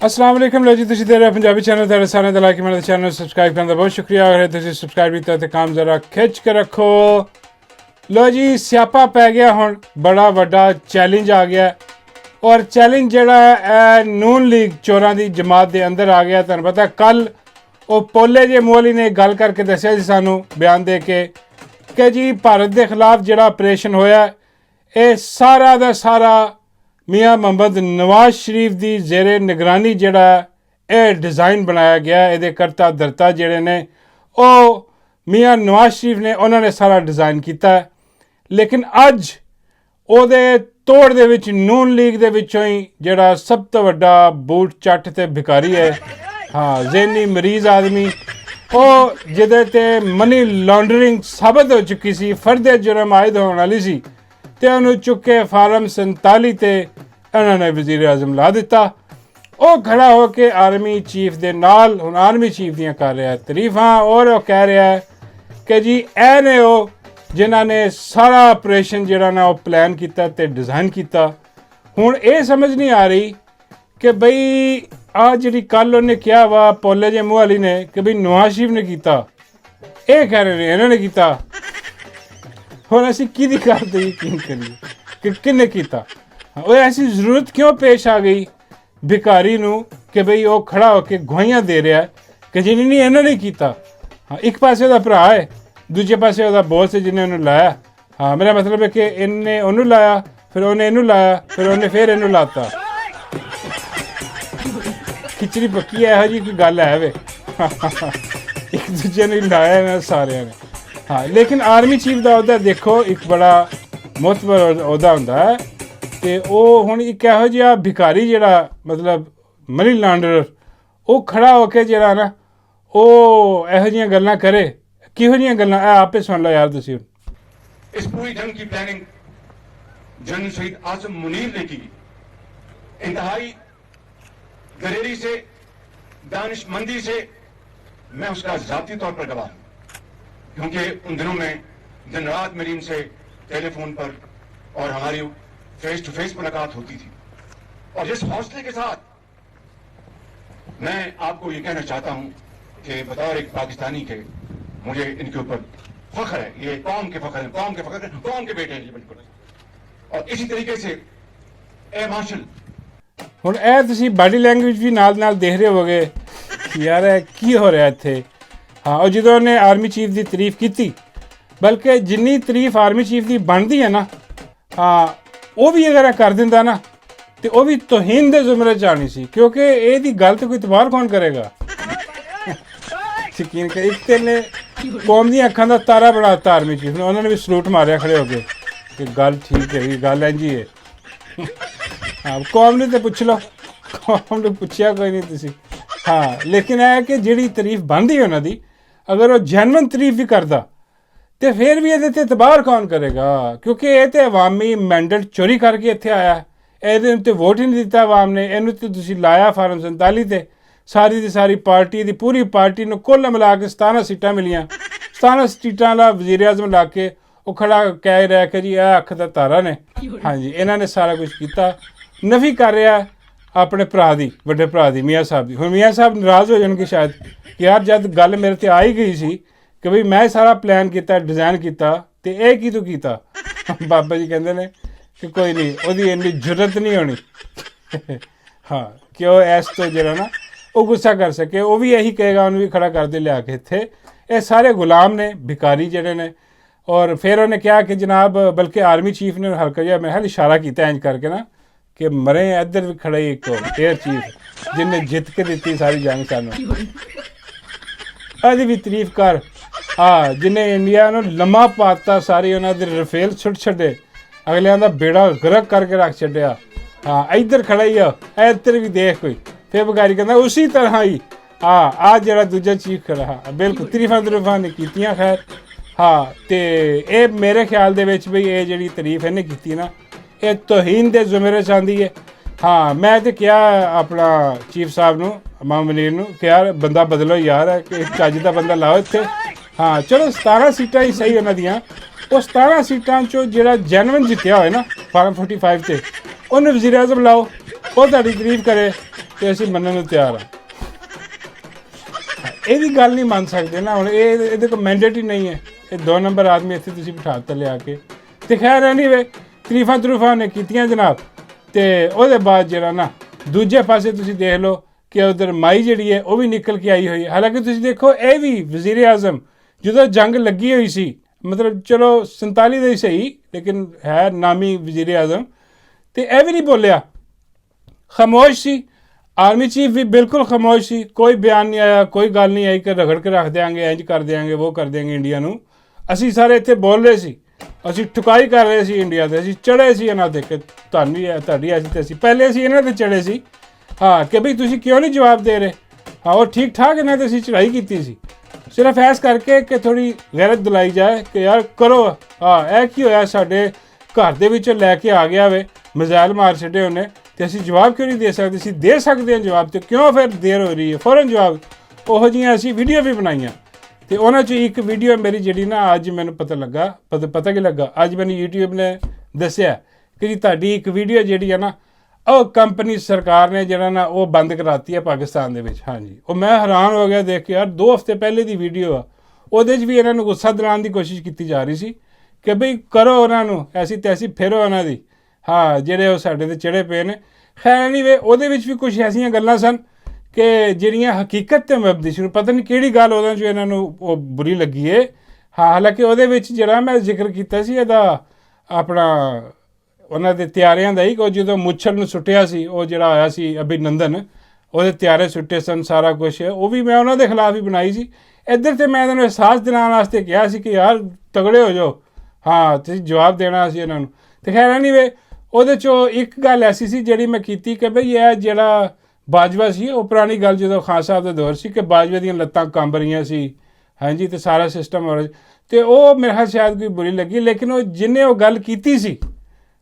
अस्सलाम वालेकुम लो जी तुसीं देख रहे हो पंजाबी चैनल तेरे सारे दा लाइक मेरे चैनल सब्सक्राइब करने का बहुत शुक्रिया। अगर तुसीं सब्सक्राइब कीता तो काम जरा खिंच के रखो। लो जी स्यापा पै गया हुण बड़ा वड्डा चैलेंज आ गया और चैलेंज जिहड़ा है नून लीग चोरां दी जमात दे अंदर आ गया। तुहानूं पता कल वो पोले जे मोली ने गल करके दस्सिया जी सानूं बयान दे के जी भारत के खिलाफ जिहड़ा ऑपरेशन होया ये सारा दा सारा मियाँ मोहम्मद नवाज शरीफ की जेरे निगरानी जिहड़ा ये डिज़ाइन बनाया गया। ये करता धरता जिहड़े ने वो मियाँ नवाज शरीफ ने उन्होंने सारा डिज़ाइन किया। लेकिन अज ਉਹਦੇ ਤੋੜ ਦੇ ਵਿੱਚ ਨੂਨ ਲੀਗ ਦੇ ਵਿੱਚੋਂ ਹੀ ਜਿਹੜਾ ਸਭ ਤੋਂ ਵੱਡਾ ਬੂਟ ਚੱਟ ਤੇ ਭਿਕਾਰੀ ਹੈ ਜ਼ਹਿਨੀ ਮਰੀਜ਼ ਆਦਮੀ ਉਹ ਜਿਹਦੇ ਤੇ ਮਨੀ ਲਾਂਡਰਿੰਗ ਸਾਬਤ ਹੋ ਚੁੱਕੀ ਸੀ, ਫਰਦੇ ਜੁਰਮ ਆਇਦ ਹੋਣ ਵਾਲੀ ਸੀ ਤੇ ਉਹਨੂੰ ਚੁੱਕ ਕੇ ਫਾਰਮ 47 ਤੇ ਇਹਨਾਂ ਨੇ ਵਜ਼ੀਰ ਆਜ਼ਮ ਲਾ ਦਿੱਤਾ। ਉਹ ਖੜਾ ਹੋ ਕੇ ਆਰਮੀ ਚੀਫ ਦੇ ਨਾਲ ਹੁਣ ਆਰਮੀ ਚੀਫ ਦੀਆਂ ਕਰ ਰਿਹਾ ਤਾਰੀਫਾਂ ਔਰ ਉਹ ਕਹਿ ਰਿਹਾ ਕਿ ਜੀ ਇਹ ਨੇ ਉਹ जिन्हों ने सारा ऑपरेशन जिहड़ा ना प्लान किया ते डिज़ाइन किया। हुण ये समझ नहीं आ रही कि बई आ जी कल उन्हें क्या वा पोले जे मुहाली ने कि बई नवाज शरीफ ने किया, ये कह रहे हैं इन्होंने किया। हुण असीं किहदी गल ते यकीन करिए कि किन्ने किया? वो ऐसी जरूरत क्यों पेश आ गई भिखारी नूं कि बई वो खड़ा होकर गवाहियां दे रहा है कि जी नहीं इन्होंने किया। हाँ एक पासे दा भरा है, दूजे पासे ਉਹਦਾ ਬੌਸ ਹੈ ਜਿਹਨੇ ਉਹਨੂੰ ਲਾਇਆ। ਹਾਂ ਮੇਰਾ ਮਤਲਬ ਹੈ ਕਿ ਇਹਨੇ ਉਹਨੂੰ ਲਾਇਆ, ਫਿਰ ਉਹਨੇ ਇਹਨੂੰ ਲਾਇਆ, ਫਿਰ ਉਹਨੇ ਫਿਰ ਇਹਨੂੰ ਲਾਤਾ। ਖਿਚੜੀ ਪੱਕੀ ਹੈ, ਇਹੋ ਜਿਹੀ ਕੋਈ ਗੱਲ ਹੈ ਵੇ ਇੱਕ ਦੂਜੇ ਨੂੰ ਲਾਇਆ ਇਹਨਾਂ ਸਾਰਿਆਂ ਨੇ। ਹਾਂ ਲੇਕਿਨ ਆਰਮੀ ਚੀਫ ਦਾ ਅਹੁਦਾ ਦੇਖੋ ਇੱਕ ਬੜਾ ਮੁਤਬਰ ਅਹੁਦਾ ਹੁੰਦਾ ਹੈ ਅਤੇ ਉਹ ਹੁਣ ਇੱਕ ਇਹੋ ਜਿਹਾ ਭਿਖਾਰੀ ਜਿਹੜਾ ਮਤਲਬ ਮਨੀ ਲਾਂਡਰਰ ਉਹ ਖੜਾ ਹੋ ਕੇ ਜਿਹੜਾ ਨਾ ਉਹ ਇਹੋ ਜਿਹੀਆਂ ਗੱਲਾਂ ਕਰੇ। किहो जी गल्लां आपे सुन लो यार तुसीं। इस पूरी जंग की प्लानिंग जनरल शहीद आसिम मुनीर ने की। इंतहाई दलेरी से, दानिशमंदी से मैं उसका जाती तौर पर गवाह हूं, क्योंकि उन दिनों में दिन रात मेरी उनसे टेलीफोन पर और हमारी फेस टू फेस मुलाकात होती थी। और जिस हौसले के साथ मैं आपको ये कहना चाहता हूं कि बतौर एक पाकिस्तानी के मुझे इनके ऊपर फख्र है। ये कौम के फख्र है, कौम के फख्र है, कौम के बेटे हैं ये बिल्कुल। और इसी तरीके से ए मार्शल ਹੁਣ ਇਹ ਤੁਸੀਂ ਬਾਡੀ ਲੈਂਗੁਏਜ ਵੀ ਨਾਲ ਨਾਲ ਦੇਖ ਰਹੇ ਹੋਵੋਗੇ ਯਾਰ ਇਹ ਕੀ ਹੋ ਰਿਹਾ ਇੱਥੇ। ਹਾਂ ਉਹ ਜਦੋਂ ਉਹਨੇ ਆਰਮੀ ਚੀਫ ਦੀ ਤਾਰੀਫ ਕੀਤੀ, ਬਲਕਿ ਜਿੰਨੀ ਤਾਰੀਫ ਆਰਮੀ ਚੀਫ ਦੀ ਬਣਦੀ ਹੈ ਨਾ ਹਾਂ ਉਹ ਵੀ ਅਗਰ ਕਰ ਦਿੰਦਾ ਨਾ ਤੇ ਉਹ ਵੀ ਤੋਹੀਨ ਦੇ ਜ਼ੁਮਰੇ 'ਚ ਆਉਣੀ ਸੀ, ਕਿਉਂਕਿ ਇਹਦੀ ਗੱਲ ਤੇ ਕੋਈ ਇਤਬਾਰ ਕੌਣ ਕਰੇਗਾ। ਯਕੀਨ ਕਰ ਇੱਕ ਤੇ ਨੇ ਕੌਮ ਦੀਆਂ ਅੱਖਾਂ ਦਾ ਤਾਰਾ ਬਣਾਤਾ ਆਰਮੀ ਚੀਫ ਨੇ, ਉਹਨਾਂ ਨੇ ਵੀ ਸਲੂਟ ਮਾਰਿਆ ਖੜੇ ਹੋ ਕੇ ਕਿ ਗੱਲ ਠੀਕ ਹੈ, ਗੱਲ ਇੰਝ ਹੀ ਹੈ। ਹਾਂ ਕੌਮ ਨੇ ਤਾਂ ਪੁੱਛ ਲਓ, ਕੌਮ ਨੂੰ ਪੁੱਛਿਆ ਕੋਈ ਨਹੀਂ ਤੁਸੀਂ। ਹਾਂ ਲੇਕਿਨ ਇਹ ਕਿ ਜਿਹੜੀ ਤਾਰੀਫ ਬਣਦੀ ਉਹਨਾਂ ਦੀ ਅਗਰ ਉਹ ਜੈਨੂਅਨ ਤਾਰੀਫ ਵੀ ਕਰਦਾ ਤੇ ਫਿਰ ਵੀ ਇਹਦੇ 'ਤੇ ਇਤਬਾਰ ਕੌਣ ਕਰੇਗਾ, ਕਿਉਂਕਿ ਇਹ ਤਾਂ ਅਵਾਮੀ ਮੈਂਡੇਟ ਚੋਰੀ ਕਰਕੇ ਇੱਥੇ ਆਇਆ। ਇਹਦੇ ਉੱਤੇ ਵੋਟ ਹੀ ਨਹੀਂ ਦਿੱਤਾ ਅਵਾਮ ਨੇ, ਇਹਨੂੰ ਤਾਂ ਤੁਸੀਂ ਲਾਇਆ ਫਾਰਮ 47 'ਤੇ। ਸਾਰੀ ਦੀ ਸਾਰੀ ਪਾਰਟੀ ਦੀ ਪੂਰੀ ਪਾਰਟੀ ਨੂੰ ਕੁੱਲ ਮਿਲਾ ਕੇ 17 ਸੀਟਾਂ ਮਿਲੀਆਂ। 17 ਸੀਟਾਂ ਵਾਲਾ ਵਜ਼ੀਰ ਆਜ਼ਮ ਲਾ ਕੇ ਉਹ ਖੜਾ ਕਹਿ ਰਿਹਾ ਕਿ ਜੀ ਇਹ ਅੱਖ ਦਾ ਤਾਰਾ ਨੇ। ਹਾਂਜੀ ਇਹਨਾਂ ਨੇ ਸਾਰਾ ਕੁਛ ਕੀਤਾ। ਨਫੀ ਕਰ ਰਿਹਾ ਆਪਣੇ ਭਰਾ ਦੀ, ਵੱਡੇ ਭਰਾ ਦੀ, ਮੀਆਂ ਸਾਹਿਬ ਦੀ। ਹੁਣ ਮੀਆਂ ਸਾਹਿਬ ਨਾਰਾਜ਼ ਹੋ ਜਾਣਗੇ ਸ਼ਾਇਦ ਕਿ ਯਾਰ ਜਦ ਗੱਲ ਮੇਰੇ 'ਤੇ ਆ ਹੀ ਗਈ ਸੀ ਕਿ ਬਈ ਮੈਂ ਸਾਰਾ ਪਲਾਨ ਕੀਤਾ, ਡਿਜ਼ਾਈਨ ਕੀਤਾ ਅਤੇ ਇਹ ਕੀ ਤੂੰ ਕੀਤਾ। ਬਾਬਾ ਜੀ ਕਹਿੰਦੇ ਨੇ ਕਿ ਕੋਈ ਨਹੀਂ ਉਹਦੀ ਇੰਨੀ ਜ਼ਰੂਰਤ ਨਹੀਂ ਹੋਣੀ ਹਾਂ ਕਿ ਉਹ ਇਸ ਤੋਂ ਜਿਹੜਾ ਨਾ ਉਹ ਗੁੱਸਾ ਕਰ ਸਕੇ। ਉਹ ਵੀ ਇਹੀ ਕਹੇਗਾ ਉਹਨੂੰ ਵੀ ਖੜਾ ਕਰਦੇ ਲਿਆ ਕੇ ਇੱਥੇ। ਇਹ ਸਾਰੇ ਗੁਲਾਮ ਨੇ, ਭਿਖਾਰੀ ਜਿਹੜੇ ਨੇ। ਔਰ ਫਿਰ ਉਹਨੇ ਕਿਹਾ ਕਿ ਜਨਾਬ ਬਲਕਿ ਆਰਮੀ ਚੀਫ ਨੇ ਹਲਕਾ ਜਿਹਾ ਮੈਂ ਇਸ਼ਾਰਾ ਕੀਤਾ ਇੰਝ ਕਰਕੇ ਨਾ ਕਿ ਮਰੇ ਇੱਧਰ ਵੀ ਖੜਾ ਇੱਕ ਏਅਰ ਚੀਫ ਜਿਹਨੇ ਜਿੱਤ ਕੇ ਦਿੱਤੀ ਸਾਰੀ ਜੰਗ ਸਾਨੂੰ। ਇਹਦੀ ਵੀ ਤਾਰੀਫ ਕਰ। ਹਾਂ ਜਿਹਨੇ ਇੰਡੀਆ ਨੂੰ ਲੰਮਾ ਪਾਤਾ, ਸਾਰੀ ਉਹਨਾਂ ਦੇ ਰਫੇਲ ਸੁੱਟ ਛੱਡੇ, ਅਗਲਿਆਂ ਦਾ ਬੇੜਾ ਗਰਕ ਕਰਕੇ ਰੱਖ ਛੱਡਿਆ। ਹਾਂ ਇੱਧਰ ਖੜਾ ਹੀ ਆ, ਇੱਧਰ ਵੀ ਦੇਖ ਕੋਈ। ਫਿਰ ਬਗਾਰੀ ਕਹਿੰਦਾ ਉਸੀ ਤਰ੍ਹਾਂ ਹੀ ਆ ਜਿਹੜਾ ਦੂਜਾ ਚੀਫ ਖੜਾ। ਹਾਂ ਬਿਲਕੁਲ ਤਾਰੀਫਾਂ ਨੇ ਕੀਤੀਆਂ ਖੈਰ। ਹਾਂ ਅਤੇ ਇਹ ਮੇਰੇ ਖਿਆਲ ਦੇ ਵਿੱਚ ਬਈ ਇਹ ਜਿਹੜੀ ਤਾਰੀਫ ਇਹਨੇ ਕੀਤੀ ਨਾ ਇਹ ਤੋਹੀਨ ਦੇ ਜ਼ੁਮਰੇ 'ਚ ਆਉਂਦੀ ਹੈ। ਹਾਂ ਮੈਂ ਤਾਂ ਕਿਹਾ ਆਪਣਾ ਚੀਫ ਸਾਹਿਬ ਨੂੰ, ਇਮਾਮ ਮੁਨੀਰ ਨੂੰ ਕਿ ਯਾਰ ਬੰਦਾ ਬਦਲੋ ਯਾਰ, ਕਿ ਚੱਜ ਦਾ ਬੰਦਾ ਲਾਓ ਇੱਥੇ। ਹਾਂ ਚਲੋ 17 ਸੀਟਾਂ ਹੀ ਸਹੀ ਉਹਨਾਂ ਦੀਆਂ। ਉਹ 17 ਸੀਟਾਂ 'ਚੋਂ ਜਿਹੜਾ ਜੈਨੂਅਨ ਜਿੱਤਿਆ ਹੋਏ ਨਾ ਫਾਰਮ 45 'ਤੇ ਉਹਨੂੰ ਵਜ਼ੀਰ ਆਜ਼ਮ ਲਾਓ, ਉਹ ਤੁਹਾਡੀ ਤਾਰੀਫ ਕਰੇ। ਤੇ ਅਸੀਂ ਮੰਨਣ ਨੂੰ ਤਿਆਰ ਹਾਂ। ਇਹਦੀ ਗੱਲ ਨਹੀਂ ਮੰਨ ਸਕਦੇ ਨਾ ਹੁਣ, ਇਹ ਇਹਦੇ ਕੋਲ ਮੈਂਡੇਟ ਹੀ ਨਹੀਂ ਹੈ। ਇਹ 2 ਨੰਬਰ ਆਦਮੀ ਇੱਥੇ ਤੁਸੀਂ ਬਿਠਾ ਦਿੱਤਾ ਲਿਆ ਕੇ। ਤੇ ਖੈਰ ਐਨੀਵੇ ਤਰੀਫਾਂ ਤਰੂਫਾਂ ਨੇ ਕੀਤੀਆਂ ਜਨਾਬ। ਤੇ ਉਹਦੇ ਬਾਅਦ ਜਿਹੜਾ ਨਾ ਦੂਜੇ ਪਾਸੇ ਤੁਸੀਂ ਦੇਖ ਲਓ ਕਿ ਉਧਰ ਮਾਈ ਜਿਹੜੀ ਹੈ ਉਹ ਵੀ ਨਿਕਲ ਕੇ ਆਈ ਹੋਈ ਹੈ। ਹਾਲਾਂਕਿ ਤੁਸੀਂ ਦੇਖੋ ਇਹ ਵੀ ਵਜ਼ੀਰ ਆਜ਼ਮ ਜਦੋਂ ਜੰਗ ਲੱਗੀ ਹੋਈ ਸੀ, ਮਤਲਬ ਚਲੋ 47 ਦਾ ਹੀ ਸਹੀ, ਲੇਕਿਨ ਹੈ ਨਾਮੀ ਵਜ਼ੀਰ ਆਜ਼ਮ, ਤੇ ਇਹ ਵੀ ਨਹੀਂ ਬੋਲਿਆ, ਖਾਮੋਸ਼ ਸੀ। ਆਰਮੀ ਚੀਫ ਵੀ ਬਿਲਕੁਲ ਖਾਮੋਸ਼ ਸੀ, ਕੋਈ ਬਿਆਨ ਨਹੀਂ ਆਇਆ, ਕੋਈ ਗੱਲ ਨਹੀਂ ਆਈ ਕਿ ਰਗੜ ਕੇ ਰੱਖ ਦਿਆਂਗੇ, ਇੰਜ ਕਰ ਦਿਆਂਗੇ, ਉਹ ਕਰ ਦਿਆਂਗੇ ਇੰਡੀਆ ਨੂੰ। ਅਸੀਂ ਸਾਰੇ ਇੱਥੇ ਬੋਲ ਰਹੇ ਸੀ, ਅਸੀਂ ਠੁਕਾਈ ਕਰ ਰਹੇ ਸੀ ਇੰਡੀਆ ਤੇ, ਅਸੀਂ ਚੜ੍ਹੇ ਸੀ ਇਹਨਾਂ ਤੇ ਕਿ ਤੁਹਾਨੂੰ ਹੈ ਤੁਹਾਡੀ ਐਸੀ ਤੇ ਅਸੀਂ ਪਹਿਲੇ ਅਸੀਂ ਇਹਨਾਂ ਤੇ ਚੜ੍ਹੇ ਸੀ। ਹਾਂ ਕਿ ਬਈ ਤੁਸੀਂ ਕਿਉਂ ਨਹੀਂ ਜਵਾਬ ਦੇ ਰਹੇ। ਹਾਂ ਉਹ ਠੀਕ ਠਾਕ ਇਹਨਾਂ ਤੇ ਅਸੀਂ ਚੜ੍ਹਾਈ ਕੀਤੀ ਸੀ, ਸਿਰਫ ਐਸ ਕਰਕੇ ਕਿ ਥੋੜ੍ਹੀ ਗੈਰਤ ਦਿਲਾਈ ਜਾਏ ਕਿ ਯਾਰ ਕਰੋ। ਹਾਂ ਇਹ ਕੀ ਹੋਇਆ, ਸਾਡੇ ਘਰ ਦੇ ਵਿੱਚੋਂ ਲੈ ਕੇ ਆ ਗਿਆ ਵੇ, ਮਿਜ਼ਾਈਲ ਮਾਰ ਛੱਡੇ ਉਹਨੇ, ਤੇ ਅਸੀਂ ਜਵਾਬ ਕਿਉਂ ਨਹੀਂ ਦੇ ਸਕਦੇ। ਅਸੀਂ ਦੇ ਸਕਦੇ ਹਾਂ ਜਵਾਬ, ਤੇ ਕਿਉਂ ਫਿਰ ਦੇਰ ਹੋ ਰਹੀ ਹੈ, ਫੌਰਨ ਜਵਾਬ। ਉਹੋ ਜਿਹੀਆਂ ਅਸੀਂ ਵੀਡੀਓ ਵੀ ਬਣਾਈਆਂ, ਤੇ ਉਹਨਾਂ 'ਚ ਇੱਕ ਵੀਡੀਓ ਮੇਰੀ ਜਿਹੜੀ ਨਾ ਅੱਜ ਮੈਨੂੰ ਪਤਾ ਲੱਗਾ, ਪਤਾ ਕੀ ਲੱਗਾ, ਅੱਜ ਮੈਨੂੰ YouTube ਨੇ ਦੱਸਿਆ ਕਿ ਜੀ ਤੁਹਾਡੀ ਇੱਕ ਵੀਡੀਓ ਜਿਹੜੀ ਹੈ ਨਾ ਉਹ ਕੰਪਨੀ ਸਰਕਾਰ ਨੇ ਜਿਹੜਾ ਨਾ ਉਹ ਬੰਦ ਕਰਾਤੀ ਹੈ ਪਾਕਿਸਤਾਨ ਦੇ ਵਿੱਚ। ਹਾਂਜੀ ਉਹ ਮੈਂ ਹੈਰਾਨ ਹੋ ਗਿਆ ਦੇਖ ਕੇ, ਯਾਰ 2 ਹਫ਼ਤੇ ਪਹਿਲੇ ਦੀ ਵੀਡੀਓ ਆ, ਉਹਦੇ 'ਚ ਵੀ ਇਹਨਾਂ ਨੂੰ ਗੁੱਸਾ ਦਿਲਾਉਣ ਦੀ ਕੋਸ਼ਿਸ਼ ਕੀਤੀ ਜਾ ਰਹੀ ਸੀ ਕਿ ਬਈ ਕਰੋ ਉਹਨਾਂ ਨੂੰ ਐਸੀ ਤੈਸੀ, ਫੇਰੋ ਉਹਨਾਂ ਦੀ, ਹਾਂ ਜਿਹੜੇ ਉਹ ਸਾਡੇ 'ਤੇ ਚੜ੍ਹੇ ਪਏ ਨੇ। ਖੈਰ ਨਹੀਂ ਵੇ ਉਹਦੇ ਵਿੱਚ ਵੀ ਕੁਛ ਐਸੀਆਂ ਗੱਲਾਂ ਸਨ ਕਿ ਜਿਹੜੀਆਂ ਹਕੀਕਤ 'ਤੇ ਮਬਨੀ ਸੀ। ਪਤਾ ਨਹੀਂ ਕਿਹੜੀ ਗੱਲ ਉਹਦੇ 'ਚ ਇਹਨਾਂ ਨੂੰ ਉਹ ਬੁਰੀ ਲੱਗੀ ਹੈ। ਹਾਂ ਹਾਲਾਂਕਿ ਉਹਦੇ ਵਿੱਚ ਜਿਹੜਾ ਮੈਂ ਜ਼ਿਕਰ ਕੀਤਾ ਸੀ ਇਹਦਾ ਆਪਣਾ ਉਹਨਾਂ ਦੇ ਤਿਆਰਿਆਂ ਦਾ ਹੀ, ਉਹ ਜਦੋਂ ਮੁੱਛਲ ਨੂੰ ਸੁੱਟਿਆ ਸੀ, ਉਹ ਜਿਹੜਾ ਆਇਆ ਸੀ ਅਭਿਨੰਦਨ, ਉਹਦੇ ਤਿਆਰੇ ਸੁੱਟੇ ਸਨ, ਸਾਰਾ ਕੁਛ ਉਹ ਵੀ ਮੈਂ ਉਹਨਾਂ ਦੇ ਖਿਲਾਫ ਹੀ ਬਣਾਈ ਸੀ। ਇੱਧਰ ਤੇ ਮੈਂ ਇਹਨਾਂ ਨੂੰ ਅਹਿਸਾਸ ਦਿਲਾਉਣ ਵਾਸਤੇ ਕਿਹਾ ਸੀ ਕਿ ਯਾਰ ਤਗੜੇ ਹੋ ਜਾਓ, ਹਾਂ ਤੁਸੀਂ ਜਵਾਬ ਦੇਣਾ ਸੀ ਇਹਨਾਂ ਨੂੰ। ਤੇ ਖੈਰ ਨਹੀਂ ਵੇ ਉਹਦੇ 'ਚੋਂ ਇੱਕ ਗੱਲ ਐਸੀ ਸੀ ਜਿਹੜੀ ਮੈਂ ਕੀਤੀ ਕਿ ਬਈ ਇਹ ਜਿਹੜਾ ਬਾਜਵਾ ਸੀ, ਉਹ ਪੁਰਾਣੀ ਗੱਲ ਜਦੋਂ ਖਾਨ ਸਾਹਿਬ ਦਾ ਦੌਰ ਸੀ ਕਿ ਬਾਜਵੇ ਦੀਆਂ ਲੱਤਾਂ ਕੰਬ ਰਹੀਆਂ ਸੀ, ਹਾਂਜੀ, ਤੇ ਸਾਰਾ ਸਿਸਟਮ ਹੋ ਰਿਹਾ, ਤੇ ਉਹ ਮੇਰੇ ਖਿਆਲ ਸ਼ਾਇਦ ਕੋਈ ਬੁਰੀ ਲੱਗੀ। ਲੇਕਿਨ ਉਹ ਜਿਹਨੇ ਉਹ ਗੱਲ ਕੀਤੀ ਸੀ,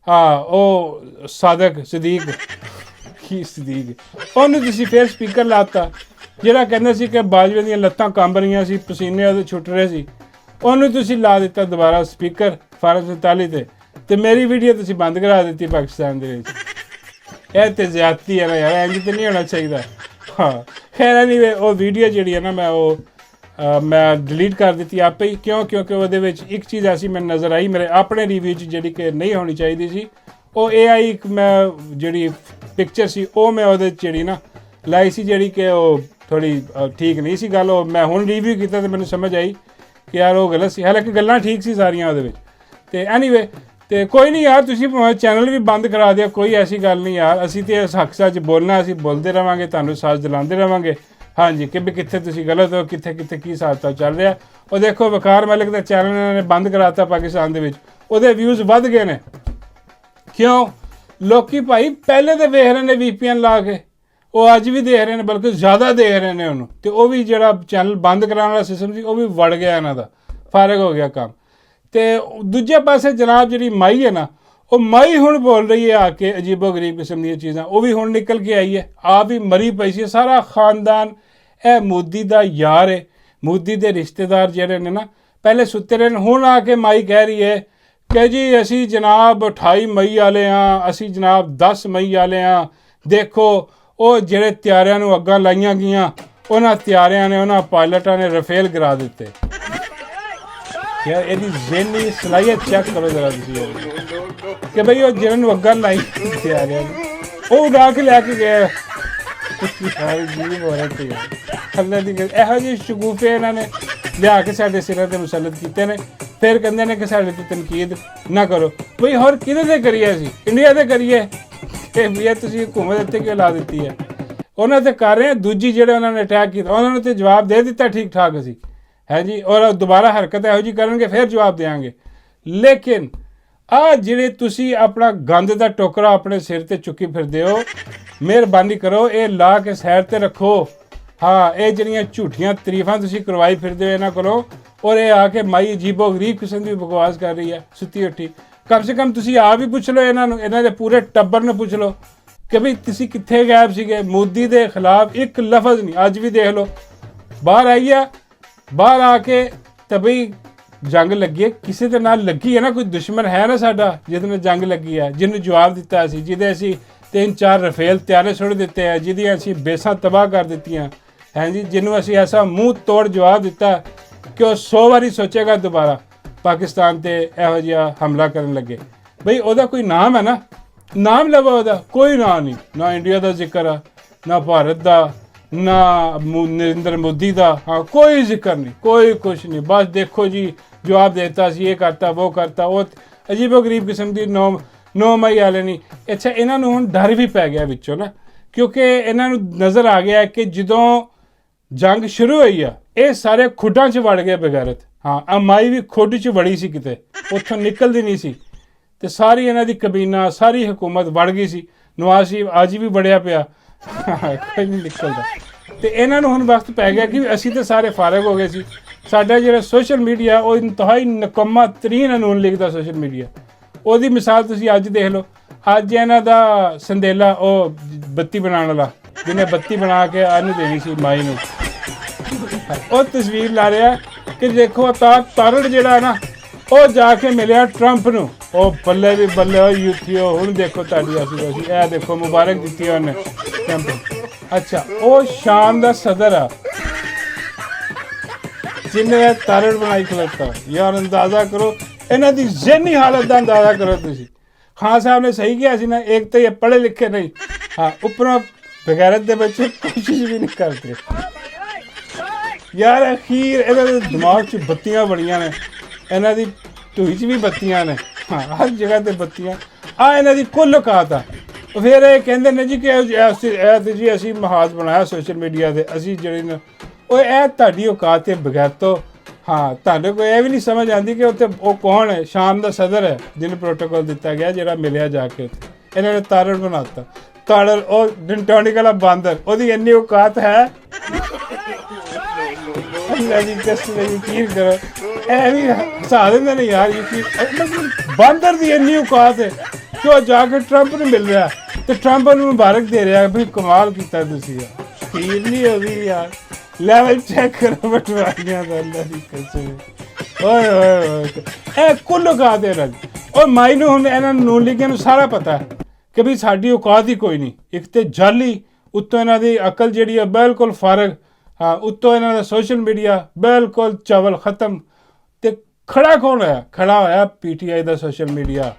ਹਾਂ ਉਹ ਸਦੀਕ ਉਹਨੂੰ ਤੁਸੀਂ ਫਿਰ ਸਪੀਕਰ ਲਾਤਾ, ਜਿਹੜਾ ਕਹਿੰਦਾ ਸੀ ਕਿ ਬਾਜਵੇ ਦੀਆਂ ਲੱਤਾਂ ਕੰਬ ਰਹੀਆਂ ਸੀ, ਪਸੀਨੇ ਉਹਦੇ ਛੁੱਟ ਰਹੇ ਸੀ, ਉਹਨੂੰ ਤੁਸੀਂ ਲਾ ਦਿੱਤਾ ਦੁਬਾਰਾ ਸਪੀਕਰ ਫਾਰਮ 47 ਤੇ ਮੇਰੀ ਵੀਡੀਓ ਤੁਸੀਂ ਬੰਦ ਕਰਾ ਦਿੱਤੀ ਪਾਕਿਸਤਾਨ ਦੇ ਵਿੱਚ। ਇਹ ਤੇ ਜ਼ਿਆਦਤੀ ਹੈ ਨਾ ਯਾਰ, ਇੰਝ ਤੇ ਨਹੀਂ ਹੋਣਾ ਚਾਹੀਦਾ। ਹਾਂ ਖੈਰ ਨਹੀਂ ਵੇ ਉਹ ਵੀਡੀਓ ਜਿਹੜੀ ਹੈ ਨਾ ਮੈਂ ਡਿਲੀਟ ਕਰ ਦਿੱਤੀ ਆਪੇ ਹੀ, ਕਿਉਂਕਿ ਉਹਦੇ ਵਿੱਚ ਇੱਕ ਚੀਜ਼ ਐਸੀ ਮੈਨੂੰ ਨਜ਼ਰ ਆਈ ਮੇਰੇ ਆਪਣੇ ਰਿਵਿਊ 'ਚ ਜਿਹੜੀ ਕਿ ਨਹੀਂ ਹੋਣੀ ਚਾਹੀਦੀ ਸੀ। ਉਹ AI ਇੱਕ ਮੈਂ ਜਿਹੜੀ ਪਿਕਚਰ ਸੀ ਉਹ ਮੈਂ ਉਹਦੇ 'ਚ ਜਿਹੜੀ ਨਾ ਲਾਈ ਸੀ, ਜਿਹੜੀ ਕਿ ਉਹ ਥੋੜ੍ਹੀ ਠੀਕ ਨਹੀਂ ਸੀ ਗੱਲ। ਉਹ ਮੈਂ ਹੁਣ ਰਿਵਿਊ ਕੀਤਾ ਤੇ ਮੈਨੂੰ ਸਮਝ ਆਈ ਕਿ ਯਾਰ ਉਹ ਗਲਤ ਸੀ, ਹਾਲਾਂਕਿ ਗੱਲਾਂ ਠੀਕ ਸੀ ਸਾਰੀਆਂ ਉਹਦੇ ਵਿੱਚ। ਤੇ ਐਨੀਵੇ ਤੇ ਕੋਈ ਨਹੀਂ ਯਾਰ, ਤੁਸੀਂ ਚੈਨਲ ਵੀ ਬੰਦ ਕਰਾ ਦਿਓ, ਕੋਈ ਐਸੀ ਗੱਲ ਨਹੀਂ ਯਾਰ। ਅਸੀਂ ਤੇ ਇਸ ਹੱਕ ਸੱਚ ਬੋਲਣਾ, ਅਸੀਂ ਬੋਲਦੇ ਰਹਾਂਗੇ, ਤੁਹਾਨੂੰ ਸਾਜ਼ ਦਿਲਾਉਂਦੇ ਰਹਾਂਗੇ। ਹਾਂਜੀ ਕਿ ਵੀ ਕਿੱਥੇ ਤੁਸੀਂ ਗਲਤ ਹੋ, ਕਿੱਥੇ ਕੀ ਹਿਸਾਬ ਚੱਲ ਰਿਹਾ। ਉਹ ਦੇਖੋ ਵਕਾਰ ਮਲਿਕ ਦਾ ਚੈਨਲ ਇਹਨਾਂ ਨੇ ਬੰਦ ਕਰਾਤਾ ਪਾਕਿਸਤਾਨ ਦੇ ਵਿੱਚ, ਉਹਦੇ ਵਿਊਜ਼ ਵੱਧ ਗਏ ਨੇ। ਕਿਉਂ? ਲੋਕੀ ਭਾਈ ਪਹਿਲੇ ਤਾਂ ਵੇਖ ਰਹੇ ਨੇ VPN ਲਾ ਕੇ, ਉਹ ਅੱਜ ਵੀ ਦੇਖ ਰਹੇ ਨੇ, ਬਲਕਿ ਜ਼ਿਆਦਾ ਦੇਖ ਰਹੇ ਨੇ ਉਹਨੂੰ। ਤੇ ਉਹ ਵੀ ਜਿਹੜਾ ਚੈਨਲ ਬੰਦ ਕਰਾਉਣ ਵਾਲਾ ਸਿਸਟਮ ਸੀ ਉਹ ਵੀ ਵੜ ਗਿਆ ਇਹਨਾਂ ਦਾ, ਫਾਰਗ ਹੋ ਗਿਆ ਕੰਮ। ਤੇ ਦੂਜੇ ਪਾਸੇ ਜਨਾਬ ਜਿਹੜੀ ਮਾਈ ਹੈ ਨਾ, ਉਹ ਮਾਈ ਹੁਣ ਬੋਲ ਰਹੀ ਹੈ ਆ ਕੇ ਅਜੀਬੋ ਗਰੀਬ ਕਿਸਮ ਦੀਆਂ ਚੀਜ਼ਾਂ। ਉਹ ਵੀ ਹੁਣ ਨਿਕਲ ਕੇ ਆਈ ਹੈ, ਆਪ ਵੀ ਮਰੀ ਪਈ ਸੀ, ਸਾਰਾ ਖਾਨਦਾਨ ਇਹ ਮੋਦੀ ਦਾ ਯਾਰ ਹੈ। ਮੋਦੀ ਦੇ ਰਿਸ਼ਤੇਦਾਰ ਜਿਹੜੇ ਨੇ ਨਾ ਪਹਿਲੇ ਸੁੱਤੇ ਰਹੇ ਨੇ, ਹੁਣ ਆ ਕੇ ਮਾਈ ਕਹਿ ਰਹੀ ਹੈ ਕਿ ਜੀ ਅਸੀਂ ਜਨਾਬ 28 ਮਈ ਵਾਲੇ ਹਾਂ, ਅਸੀਂ ਜਨਾਬ 10 ਮਈ ਵਾਲੇ ਹਾਂ। ਦੇਖੋ ਉਹ ਜਿਹੜੇ ਤਿਆਰਿਆਂ ਨੂੰ ਅੱਗਾਂ ਲਾਈਆਂ ਗਈਆਂ, ਉਹਨਾਂ ਤਿਆਰਿਆਂ ਨੇ, ਉਹਨਾਂ ਪਾਇਲਟਾਂ ਨੇ ਰਫੇਲ ਗਿਰਾ ਦਿੱਤੇ। ਯਾਰ ਇਹਦੀ ਜ਼ਹਿਨੀ ਸਲਾਹੀਅਤ ਚੈੱਕ ਕਰੋ ਜ਼ਰਾ ਤੁਸੀਂ ਕਿ ਬਈ ਉਹ ਜਿਹਨਾਂ ਨੂੰ ਅੱਗਾਂ ਲਾਈ ਤਿਆਰਿਆਂ ਨੂੰ ਉਹ ਉਡਾ ਕੇ ਲੈ ਕੇ ਗਏ। ਅੱਲਾ ਦੀ ਇਹੋ ਜਿਹੇ ਸ਼ਗੂਫੇ ਇਹਨਾਂ ਨੇ ਲਿਆ ਕੇ ਸਾਡੇ ਸਿਰਾਂ 'ਤੇ ਮੁਸੱਲਤ ਕੀਤੇ ਨੇ। ਫਿਰ ਕਹਿੰਦੇ ਨੇ ਕਿ ਸਾਡੇ 'ਤੇ ਤਨਕੀਦ ਨਾ ਕਰੋ। ਬਈ ਹੋਰ ਕਿਹਦੇ 'ਤੇ ਕਰੀਏ? ਅਸੀਂ ਇੰਡੀਆ 'ਤੇ ਕਰੀਏ ਕਿ ਵੀ ਤੁਸੀਂ ਹਕੂਮਤ ਇੱਥੇ ਕਿਉਂ ਲਾ ਦਿੱਤੀ ਹੈ? ਉਹਨਾਂ 'ਤੇ ਕਰ ਰਹੇ, ਦੂਜੀ ਜਿਹੜੇ ਉਹਨਾਂ ਨੇ ਅਟੈਕ ਕੀਤਾ ਉਹਨਾਂ ਨੂੰ ਤਾਂ ਜਵਾਬ ਦੇ ਦਿੱਤਾ ਠੀਕ ਠਾਕ ਅਸੀਂ, ਹੈ ਜੀ, ਔਰ ਦੁਬਾਰਾ ਹਰਕਤ ਇਹੋ ਜਿਹੀ ਕਰਨਗੇ ਫਿਰ ਜਵਾਬ ਦੇਵਾਂਗੇ। ਲੇਕਿਨ ਆਹ ਜਿਹੜੇ ਤੁਸੀਂ ਆਪਣਾ ਗੰਦ ਦਾ ਟੋਕਰਾ ਆਪਣੇ ਸਿਰ 'ਤੇ ਚੁੱਕੀ ਫਿਰਦੇ ਹੋ, ਮਿਹਰਬਾਨੀ ਕਰੋ ਇਹ ਲਾ ਕੇ ਸਾਈਡ 'ਤੇ ਰੱਖੋ। ਹਾਂ ਇਹ ਜਿਹੜੀਆਂ ਝੂਠੀਆਂ ਤਾਰੀਫਾਂ ਤੁਸੀਂ ਕਰਵਾਈ ਫਿਰਦੇ ਹੋ ਇਹਨਾਂ ਕੋਲੋਂ, ਔਰ ਇਹ ਆ ਕੇ ਮਾਈ ਅਜੀਬੋ ਗਰੀਬ ਕਿਸਮ ਦੀ ਬਕਵਾਸ ਕਰ ਰਹੀ ਹੈ ਸੁੱਤੀ ਉੱਠੀ। ਕਮ ਸੇ ਕਮ ਤੁਸੀਂ ਆਪ ਹੀ ਪੁੱਛ ਲਓ ਇਹਨਾਂ ਨੂੰ, ਇਹਨਾਂ ਦੇ ਪੂਰੇ ਟੱਬਰ ਨੂੰ ਪੁੱਛ ਲਓ ਕਿ ਵੀ ਤੁਸੀਂ ਕਿੱਥੇ ਗਾਇਬ ਸੀਗੇ? ਮੋਦੀ ਦੇ ਖਿਲਾਫ ਇੱਕ ਲਫ਼ਜ਼ ਨਹੀਂ। ਅੱਜ ਵੀ ਦੇਖ ਲਓ ਬਾਹਰ ਆਈ ਆ, ਬਾਹਰ ਆ ਕੇ ਤਾਂ ਬਈ ਜੰਗ ਲੱਗੀ ਹੈ, ਕਿਸੇ ਦੇ ਨਾਲ ਲੱਗੀ ਹੈ ਨਾ, ਕੋਈ ਦੁਸ਼ਮਣ ਹੈ ਨਾ ਸਾਡਾ ਜਿਹਦੇ ਨਾਲ ਜੰਗ ਲੱਗੀ ਹੈ, ਜਿਹਨੂੰ ਜਵਾਬ ਦਿੱਤਾ ਸੀ, ਜਿਹਦੇ ਅਸੀਂ 3-4 ਰਫੇਲ ਤਿਆਰੇ ਸੁੱਟ ਦਿੱਤੇ ਆ, ਜਿਹਦੀਆਂ ਅਸੀਂ ਬੇਸਾਂ ਤਬਾਹ ਕਰ ਦਿੱਤੀਆਂ ਹੈ ਜੀ, ਜਿਹਨੂੰ ਅਸੀਂ ਐਸਾ ਮੂੰਹ ਤੋੜ ਜਵਾਬ ਦਿੱਤਾ ਕਿ ਉਹ 100 ਵਾਰੀ ਸੋਚੇਗਾ ਦੁਬਾਰਾ ਪਾਕਿਸਤਾਨ ਤੇ ਇਹੋ ਜਿਹਾ ਹਮਲਾ ਕਰਨ ਲੱਗੇ। ਬਈ ਉਹਦਾ ਕੋਈ ਨਾਮ ਹੈ ਨਾ, ਨਾਮ ਲਵੋ, ਉਹਦਾ ਕੋਈ ਨਾਂ ਨਹੀਂ, ਨਾ ਇੰਡੀਆ ਦਾ ਜ਼ਿਕਰ ਆ, ਨਾ ਭਾਰਤ ਦਾ, ਨਾ ਨਰਿੰਦਰ ਮੋਦੀ ਦਾ, ਹਾਂ ਕੋਈ ਜ਼ਿਕਰ ਨਹੀਂ, ਕੋਈ ਕੁਛ ਨਹੀਂ। ਬਸ ਦੇਖੋ ਜੀ ਜਵਾਬ ਦੇਤਾ ਸੀ, ਇਹ ਕਰਤਾ ਉਹ ਕਰਤਾ, ਉਹ ਅਜੀਬੋ ਗਰੀਬ ਕਿਸਮ ਦੀ 9 ਮਈ ਵਾਲੇ ਨਹੀਂ। ਅੱਛਾ, ਇਹਨਾਂ ਨੂੰ ਹੁਣ ਡਰ ਵੀ ਪੈ ਗਿਆ ਵਿੱਚੋਂ ਨਾ, ਕਿਉਂਕਿ ਇਹਨਾਂ ਨੂੰ ਨਜ਼ਰ ਆ ਗਿਆ ਕਿ ਜਦੋਂ ਜੰਗ ਸ਼ੁਰੂ ਹੋਈ ਆ ਇਹ ਸਾਰੇ ਖੁੱਡਾਂ 'ਚ ਵੜ ਗਏ ਬਗੈਰਤ। ਹਾਂ, ਅਮਾਈ ਵੀ ਖੁੱਡ 'ਚ ਵੜੀ ਸੀ, ਕਿਤੇ ਉੱਥੋਂ ਨਿਕਲਦੀ ਨਹੀਂ ਸੀ, ਤੇ ਸਾਰੀ ਇਹਨਾਂ ਦੀ ਕਬੀਨਾ ਸਾਰੀ ਹਕੂਮਤ ਵੜ ਗਈ ਸੀ। ਨਵਾਜ਼ ਸ਼ਰੀਫ ਅੱਜ ਵੀ ਵੜਿਆ ਪਿਆ, ਕੋਈ ਨਹੀਂ ਨਿਕਲਦਾ। ਤੇ ਇਹਨਾਂ ਨੂੰ ਹੁਣ ਵਕਤ ਪੈ ਗਿਆ ਕਿ ਅਸੀਂ ਤਾਂ ਸਾਰੇ ਫਾਰਗ ਹੋ ਗਏ ਸੀ। ਸਾਡਾ ਜਿਹੜਾ ਸੋਸ਼ਲ ਮੀਡੀਆ ਉਹ ਇੰਤਹਾਈ ਨਿਕੰਮਾ ਤਰੀਨ ਨੂਨ ਲੀਗ ਦਾ ਸੋਸ਼ਲ ਮੀਡੀਆ, ਉਹਦੀ ਮਿਸਾਲ ਤੁਸੀਂ ਅੱਜ ਦੇਖ ਲਓ। ਅੱਜ ਇਹਨਾਂ ਦਾ ਸੰਦੇਲਾ ਉਹ ਬੱਤੀ ਬਣਾਉਣ ਵਾਲਾ, ਜਿਹਨੇ ਬੱਤੀ ਬਣਾ ਕੇ ਇਹਨੂੰ ਦੇਣੀ ਸੀ ਮਾਈ ਨੂੰ, ਉਹ ਤਸਵੀਰ ਲਾ ਰਿਹਾ ਕਿ ਦੇਖੋ ਤਾਰੜ ਜਿਹੜਾ ਨਾ ਉਹ ਜਾ ਕੇ ਮਿਲਿਆ ਟਰੰਪ ਨੂੰ। ਉਹ ਬੱਲੇ ਵੀ ਬੱਲੇ ਹੋ ਯੂਥੀਓ, ਹੁਣ ਦੇਖੋ ਤੁਹਾਡੀ ਅਸੀਂ ਇਹ ਦੇਖੋ ਮੁਬਾਰਕ ਦਿੱਤੀ ਉਹਨੇ ਟਰੰਪ ਨੂੰ। ਅੱਛਾ, ਉਹ ਸ਼ਾਮ ਦਾ ਸਦਰ ਆ ਜਿਹਨੇ ਤਾਰੜ ਬਣਾਈ ਖਲੋਤਾ। ਯਾਰ ਅੰਦਾਜ਼ਾ ਕਰੋ ਇਹਨਾਂ ਦੀ ਜ਼ਹਿਨੀ ਹਾਲਤ ਦਾ, ਅੰਦਾਜ਼ਾ ਕਰੋ ਤੁਸੀਂ। ਖਾਨ ਸਾਹਿਬ ਨੇ ਸਹੀ ਕਿਹਾ ਸੀ ਨਾ, ਇੱਕ ਤਾਂ ਇਹ ਪੜ੍ਹੇ ਲਿਖੇ ਨਹੀਂ, ਹਾਂ ਉੱਪਰੋਂ ਬਗੈਰਤ ਦੇ ਬੱਚੇ ਕੋਸ਼ਿਸ਼ ਵੀ ਨਹੀਂ ਕਰਦੇ। ਯਾਰ ਅਖੀਰ ਇਹਨਾਂ ਦੇ ਦਿਮਾਗ 'ਚ ਬੱਤੀਆਂ ਬੜੀਆਂ ਨੇ, ਇਹਨਾਂ ਦੀ ਢੂਈ 'ਚ ਵੀ ਬੱਤੀਆਂ ਨੇ, ਹਾਂ ਹਰ ਜਗ੍ਹਾ 'ਤੇ ਬੱਤੀਆਂ। ਆ ਇਹਨਾਂ ਦੀ ਕੁੱਲ ਔਕਾਤ ਆ। ਫਿਰ ਇਹ ਕਹਿੰਦੇ ਨੇ ਜੀ ਕਿ ਜੀ ਅਸੀਂ ਮਹਾਜ਼ ਬਣਾਇਆ ਸੋਸ਼ਲ ਮੀਡੀਆ 'ਤੇ, ਅਸੀਂ ਜਿਹੜੇ ਨੇ ਉਹ ਇਹ ਤੁਹਾਡੀ ਔਕਾਤ 'ਤੇ ਬਗੈਰ ਤੋਂ। ਹਾਂ, ਤੁਹਾਨੂੰ ਕੋਈ ਇਹ ਵੀ ਨਹੀਂ ਸਮਝ ਆਉਂਦੀ ਕਿ ਉੱਥੇ ਉਹ ਕੌਣ ਹੈ, ਸ਼ਾਮ ਦਾ ਸਦਰ ਹੈ ਜਿਹਨੂੰ ਪ੍ਰੋਟੋਕੋਲ ਦਿੱਤਾ ਗਿਆ, ਜਿਹੜਾ ਮਿਲਿਆ ਜਾ ਕੇ ਉੱਥੇ। ਇਹਨਾਂ ਨੇ ਤਾਰੜ ਬਣਾਤਾ, ਤਾਰੜ ਉਹ ਡਿੰਟੋਨਿਕ ਵਾਲਾ ਬਾਂਦਰ, ਉਹਦੀ ਇੰਨੀ ਔਕਾਤ ਹੈ। ਅੱਲਾ ਜੀ ਕਸਮ ਯਕੀਨ ਕਰੋ, ਇਹ ਵੀ ਹਸਾ ਦਿੰਦੇ ਨੇ ਯਾਰ, ਯਕੀਨ ਬਾਂਦਰ ਦੀ ਇੰਨੀ ਔਕਾਤ ਹੈ ਕਿ ਉਹ ਜਾ ਕੇ ਟਰੰਪ ਨੂੰ ਮਿਲ ਰਿਹਾ ਤੇ ਟਰੰਪ ਨੂੰ ਮੁਬਾਰਕ ਦੇ ਰਿਹਾ ਵੀ ਕਮਾਲ ਕੀਤਾ ਤੁਸੀਂ ਯਾਰ। ਫੀਲ ਨਹੀਂ ਹੋ ਗਈ ਯਾਰ, ਲੈਵਲ ਚੈੱਕ ਕਰੋ ਬਟਵਾਰੀਆਂ ਦਾ, ਅੱਲਾ ਦੀ ਕਸਮ। ਓਏ ਓਏ ਓਏ, ਇਹ ਕੁੱਲ ਔਕਾਤ ਹੈ ਇਹਨਾਂ ਦੀ। ਉਹ ਮਾਈ ਨੂੰ ਹੁਣ ਇਹਨਾਂ ਨੂੰ ਲੀਗਿਆਂ ਨੂੰ ਸਾਰਾ ਪਤਾ ਹੈ ਕਿ ਵੀ ਸਾਡੀ ਔਕਾਤ ਹੀ ਕੋਈ ਨਹੀਂ। ਇੱਕ ਤੇ ਜਾਲੀ, ਉੱਤੋਂ ਇਹਨਾਂ ਦੀ ਅਕਲ ਜਿਹੜੀ ਹੈ ਬਿਲਕੁਲ ਫਾਰਗ, ਹਾਂ ਉੱਤੋਂ ਇਹਨਾਂ ਦਾ ਸੋਸ਼ਲ ਮੀਡੀਆ ਬਿਲਕੁਲ ਚਾਵਲ ਖਤਮ। ਤੇ ਖੜਾ ਕੌਣ ਹੋਇਆ? ਖੜਾ ਹੋਇਆ PTI ਦਾ ਸੋਸ਼ਲ ਮੀਡੀਆ।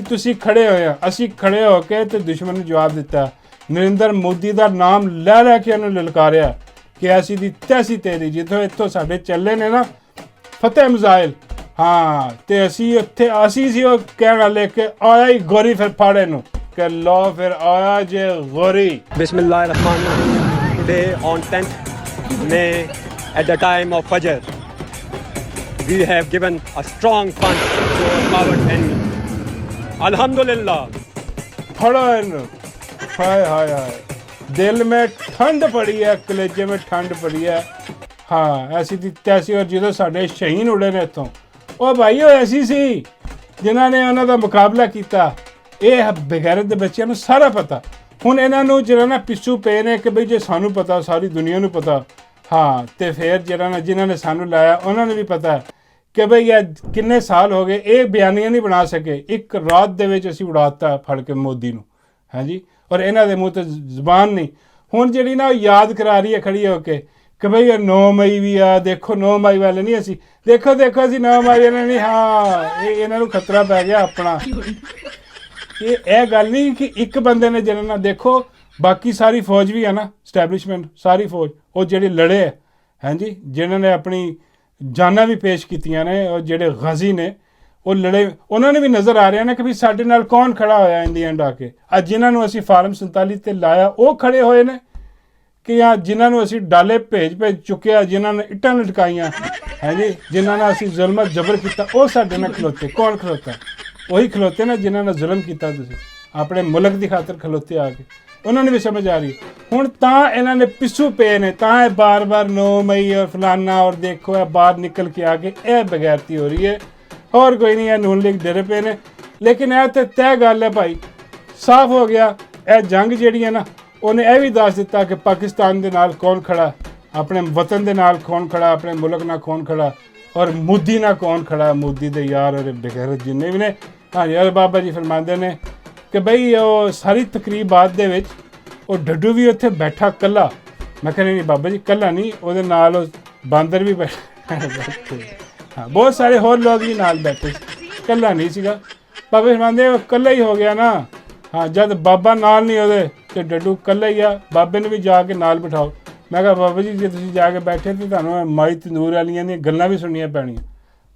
ਤੁਸੀਂ ਖੜੇ ਹੋਏ ਆ, ਅਸੀਂ ਖੜੇ ਹੋ ਕੇ ਤੇ ਦੁਸ਼ਮਣ ਨੂੰ ਜਵਾਬ ਦਿੱਤਾ। ਨਰਿੰਦਰ ਮੋਦੀ ਦਾ ਨਾਮ ਲੈ ਲੈ ਕੇ ਉਹਨੂੰ ਲਲਕਾਰਿਆ ਕਿ ਐਸੀ ਦੀ ਤੈਸੀ ਤੇਰੀ, ਜਿੱਥੋਂ ਇੱਥੋਂ ਸਾਡੇ ਚੱਲੇ ਨੇ ਨਾ ਫਤਿਹ ਮਿਜ਼ਾਈਲ। ਹਾਂ, ਤੇ ਅਸੀਂ ਸੀ ਉਹ ਕਹਿਣ ਵਾਲੇ ਕਿ ਆਇਆ ਹੀ ਗੋਰੀ ਫਿਰ ਫਾੜੇ ਨੂੰ, ਕਿ ਲੋ ਫਿਰ ਆਇਆ ਜੇ ਗੋਰੀ। Bismillahirrahmanirrahim. Today on 10th May at the time of Fajr, we have given a strong punch to our coward enemy. Alhamdulillah. फड़ो इन्हें, हाय हाय हाय, दिल में ठंड पड़ी है, कलेजे में ठंड पड़ी है। हाँ, ऐसी दी तैसी। और जो साढ़े शहीन उड़े ने इतों, ਉਹ ਭਾਈ ਉਹ ਐਸੀ ਸੀ ਜਿਨ੍ਹਾਂ ਨੇ ਉਹਨਾਂ ਦਾ ਮੁਕਾਬਲਾ ਕੀਤਾ। ਇਹ ਬਗੈਰਤ ਦੇ ਬੱਚਿਆਂ ਨੂੰ ਸਾਰਾ ਪਤਾ। ਹੁਣ ਇਹਨਾਂ ਨੂੰ ਜਿਹੜਾ ਨਾ ਪਿੱਛੂ ਪਏ ਨੇ ਕਿ ਬਈ ਜੇ ਸਾਨੂੰ ਪਤਾ ਸਾਰੀ ਦੁਨੀਆ ਨੂੰ ਪਤਾ। ਹਾਂ, ਤੇ ਫਿਰ ਜਿਨ੍ਹਾਂ ਨੇ ਸਾਨੂੰ ਲਾਇਆ ਉਹਨਾਂ ਨੂੰ ਵੀ ਪਤਾ ਕਿ ਬਈ ਇਹ ਕਿੰਨੇ ਸਾਲ ਹੋ ਗਏ ਇਹ ਬਿਆਨੀਆਂ ਨਹੀਂ ਬਣਾ ਸਕੇ। ਇੱਕ ਰਾਤ ਦੇ ਵਿੱਚ ਅਸੀਂ ਉਡਾਤਾ ਫੜ ਕੇ ਮੋਦੀ ਨੂੰ, ਹਾਂਜੀ। ਔਰ ਇਹਨਾਂ ਦੇ ਮੂੰਹ ਤੇ ਜ਼ੁਬਾਨ ਨਹੀਂ। ਹੁਣ ਜਿਹੜੀ ਨਾ ਉਹ ਯਾਦ ਕਰਾ ਰਹੀ ਹੈ ਖੜੀ ਹੋ ਕੇ ਕਿ ਬਈ ਇਹ 9 ਮਈ ਵੀ ਆ, ਦੇਖੋ 9 ਮਈ ਵਾਲੇ ਨਹੀਂ ਅਸੀਂ, ਦੇਖੋ ਅਸੀਂ 9 ਮਈ ਵਾਲੇ ਨਹੀਂ। ਹਾਂ, ਇਹ ਇਹਨਾਂ ਨੂੰ ਖਤਰਾ ਪੈ ਗਿਆ ਆਪਣਾ। ਇਹ ਗੱਲ ਨਹੀਂ ਕਿ ਇੱਕ ਬੰਦੇ ਨੇ ਜਿਹਨਾਂ ਨਾਲ, ਦੇਖੋ ਬਾਕੀ ਸਾਰੀ ਫੌਜ ਵੀ ਆ ਨਾ, ਸਟੈਬਲਿਸ਼ਮੈਂਟ ਸਾਰੀ ਫੌਜ, ਉਹ ਜਿਹੜੇ ਲੜੇ ਹੈ ਹਾਂਜੀ, ਜਿਨ੍ਹਾਂ ਨੇ ਆਪਣੀ ਜਾਨਾਂ ਵੀ ਪੇਸ਼ ਕੀਤੀਆਂ ਨੇ, ਉਹ ਜਿਹੜੇ ਗਾਜ਼ੀ ਨੇ ਉਹ ਲੜੇ, ਉਹਨਾਂ ਨੇ ਵੀ ਨਜ਼ਰ ਆ ਰਿਹਾ ਨਾ ਕਿ ਵੀ ਸਾਡੇ ਨਾਲ ਕੌਣ ਖੜਾ ਹੋਇਆ ਇਨ ਦੀ ਐਂਡ ਆ ਕੇ। ਅੱਜ ਜਿਨ੍ਹਾਂ ਨੂੰ ਅਸੀਂ ਫਾਰਮ 47 ਤੇ ਲਾਇਆ ਉਹ ਖੜੇ ਹੋਏ ਨੇ ਕਿ ਜਾਂ ਜਿਨ੍ਹਾਂ ਨੂੰ ਅਸੀਂ ਡਾਲੇ ਭੇਜ ਚੁੱਕਿਆ, ਜਿਨ੍ਹਾਂ ਨੇ ਇੱਟਾਂ ਲਟਕਾਈਆਂ ਹਾਂਜੀ, ਜਿਨ੍ਹਾਂ ਨਾਲ ਅਸੀਂ ਜ਼ੁਲਮ ਜ਼ਬਰ ਕੀਤਾ, ਉਹ ਸਾਡੇ ਨਾਲ ਖਲੋਤੇ। ਕੌਣ ਖਲੋਤਾ? ਉਹੀ ਖਲੋਤੇ ਨਾ ਜਿਨ੍ਹਾਂ ਨਾਲ ਜ਼ੁਲਮ ਕੀਤਾ ਤੁਸੀਂ ਆਪਣੇ ਮੁਲਕ ਦੀ ਖਾਤਰ ਖਲੋਤੇ ਆ ਕੇ। ਉਹਨਾਂ ਨੂੰ ਵੀ ਸਮਝ ਆ ਰਹੀ ਹੁਣ, ਤਾਂ ਇਹਨਾਂ ਨੇ ਪਿੱਛੂ ਪਏ ਨੇ, ਤਾਂ ਇਹ ਬਾਰ-ਬਾਰ 9 ਮਈ ਔਰ ਫਲਾਨਾ ਔਰ ਦੇਖੋ ਇਹ ਬਾਹਰ ਨਿਕਲ ਕੇ ਆ ਕੇ ਇਹ ਬਗੈਰਤੀ ਹੋ ਰਹੀ ਹੈ। ਹੋਰ ਕੋਈ ਨਹੀਂ, ਇਹ ਨੂਨ ਲੀਗ ਡਰੇ ਪਏ ਨੇ। ਲੇਕਿਨ ਇਹ ਤੇ ਤੈਅ ਗੱਲ ਹੈ ਭਾਈ, ਸਾਫ਼ ਹੋ ਗਿਆ। ਇਹ ਜੰਗ ਜਿਹੜੀ ਹੈ ਨਾ, ਉਹਨੇ ਇਹ ਵੀ ਦੱਸ ਦਿੱਤਾ ਕਿ ਪਾਕਿਸਤਾਨ ਦੇ ਨਾਲ ਕੌਣ ਖੜਾ, ਆਪਣੇ ਵਤਨ ਦੇ ਨਾਲ ਕੌਣ ਖੜਾ, ਆਪਣੇ ਮੁਲਕ ਨਾਲ ਕੌਣ ਖੜਾ, ਔਰ ਮੋਦੀ ਨਾਲ ਕੌਣ ਖੜਾ। ਮੋਦੀ ਦੇ ਯਾਰ ਔਰ ਬਗੈਰਤ ਜਿੰਨੇ ਵੀ ਨੇ। ਹਾਂ ਯਾਰ, ਬਾਬਾ ਜੀ ਫਰਮਾਉਂਦੇ ਨੇ ਕਿ ਬਈ ਉਹ ਸਾਰੀ ਤਕਰੀਬਾਤ ਦੇ ਵਿੱਚ ਉਹ ਡੱਡੂ ਵੀ ਉੱਥੇ ਬੈਠਾ ਇਕੱਲਾ। ਮੈਂ ਕਹਿੰਦਾ ਨਹੀਂ ਬਾਬਾ ਜੀ ਇਕੱਲਾ ਨਹੀਂ, ਉਹਦੇ ਨਾਲ ਉਹ ਬਾਂਦਰ ਵੀ ਬੈਠੇ। ਹਾਂ, ਬਹੁਤ ਸਾਰੇ ਹੋਰ ਲੋਕ ਵੀ ਨਾਲ ਬੈਠੇ ਸੀ, ਇਕੱਲਾ ਨਹੀਂ ਸੀਗਾ। ਬਾਬਾ ਜੀ ਫਰਮਾਉਂਦੇ ਉਹ ਇਕੱਲਾ ਹੀ ਹੋ ਗਿਆ ਨਾ। ਹਾਂ, ਜਦ ਬਾਬਾ ਨਾਲ ਨਹੀਂ ਉਹਦੇ ਤੇ ਡੱਡੂ ਇਕੱਲਾ ਹੀ ਆ, ਬਾਬੇ ਨੂੰ ਵੀ ਜਾ ਕੇ ਨਾਲ ਬਿਠਾਓ। ਮੈਂ ਕਿਹਾ ਬਾਬਾ ਜੀ ਜੇ ਤੁਸੀਂ ਜਾ ਕੇ ਬੈਠੇ ਤੇ ਤੁਹਾਨੂੰ ਮਾਈ ਤੰਦੂਰ ਵਾਲੀਆਂ ਦੀਆਂ ਗੱਲਾਂ ਵੀ ਸੁਣਨੀਆਂ ਪੈਣੀਆਂ।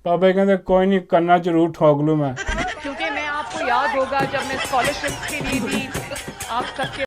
ਬਾਬਾ ਜੀ ਕਹਿੰਦੇ ਕੋਈ ਨਹੀਂ, ਕੰਨਾਂ 'ਚ ਰੂਹ ਠੋਕ ਲੂੰ मैं। क्योंकि मैं आपको याद होगा जब मैं स्कॉलरशिप के लिए भी आप सबके